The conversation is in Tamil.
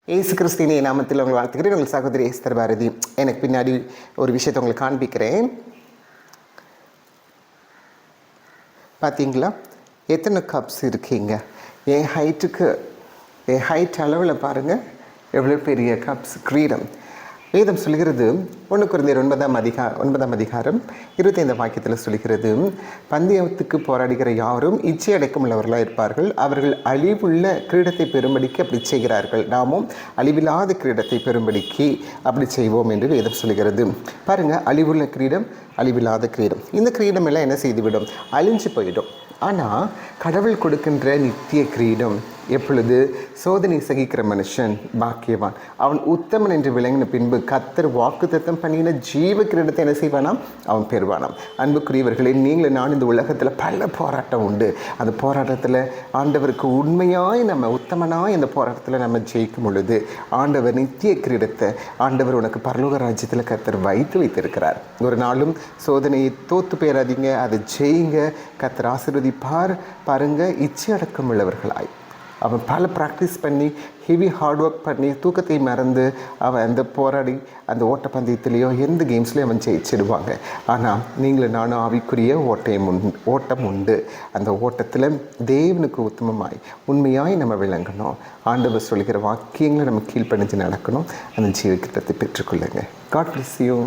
ஏசு கிறிஸ்தினி நாமத்தில் உங்களை வாழ்த்துக்கிறேன். உங்கள் சகோதரி எஸ்தர் பாரதி. எனக்கு பின்னாடி ஒரு விஷயத்தை உங்களுக்கு காண்பிக்கிறேன். பார்த்தீங்களா, எத்தனை கப்ஸ் இருக்கீங்க? என் ஹைட் அளவில் பாருங்கள் எவ்வளோ பெரிய கப்ஸ். கிரீடம் வேதம் சொல்கிறது 1 கொரிந்தியர் 9ஆம் அதிகாரம் 25 வாக்கியத்தில் சொல்கிறது, பந்தயத்துக்கு போராடுகிற யாரும் இச்சை அடக்கம் உள்ளவர்களாக இருப்பார்கள். அவர்கள் அழிவுள்ள கிரீடத்தை பெறும்படிக்கு அப்படி செய்கிறார்கள். நாமும் அழிவில்லாத கிரீடத்தை பெறும்படிக்கு அப்படி செய்வோம் என்று வேதம் சொல்கிறது. பாருங்கள், அழிவுள்ள கிரீடம், அழிவில்லாத கிரீடம். இந்த கிரீடம் எல்லாம் என்ன செய்துவிடும்? அழிஞ்சு போயிடும். ஆனால் கடவுள் கொடுக்கின்ற நித்திய கிரீடம் எப்பொழுது? சோதனை சகிக்கிற மனுஷன் பாக்கியவான், அவன் உத்தமன் என்று விளங்கின பின்பு கர்த்தர் வாக்குத்தத்தம் பண்ணின ஜீவ கிரீடத்தை என்ன செய்வானாம்? அவன் பெறுவானாம். அன்புக்குரியவர்களே, நீங்களும் நான் இந்த உலகத்தில் பல போராட்டம் உண்டு. அந்த போராட்டத்தில் ஆண்டவருக்கு உண்மையாய் நம்ம உத்தமனாய் இந்த போராட்டத்தில் நம்ம ஜெயிக்கும் பொழுது ஆண்டவர் நித்திய கிரீடத்தை ஆண்டவர் உனக்கு பரலோக ராஜ்யத்தில் கர்த்தர் வைத்திருக்கிறார். ஒரு நாளும் சோதனையை தோத்து போயிடாதீங்க, அதை ஜெயிங்க. கர்த்தர் ஆசீர்வதிப்பார். பாருங்க, இச்சை அடக்கம் உள்ளவர்களாய் அவன் பல ப்ராக்டிஸ் பண்ணி ஹெவி ஹார்ட் ஒர்க் பண்ணி தூக்கத்தை மறந்து அவன் அந்த போராடி அந்த ஓட்டப்பந்தயத்துலேயோ எந்த கேம்ஸ்லேயும் அவன் ஜெயிச்சிடுவாங்க. ஆனால் நீங்களும் நானும் ஆவிக்குரிய ஓட்டம் உண்டு. அந்த ஓட்டத்தில் தேவனுக்கு உத்தமமாய் உண்மையாய் நம்ம விளங்கணும். ஆண்டவர் சொல்கிற வாக்கியங்களை நம்ம கீழ்ப்பணிஞ்சு நடக்கணும். அந்த ஜீவக்கிரத்தை பெற்றுக்கொள்ளுங்க. God bless you.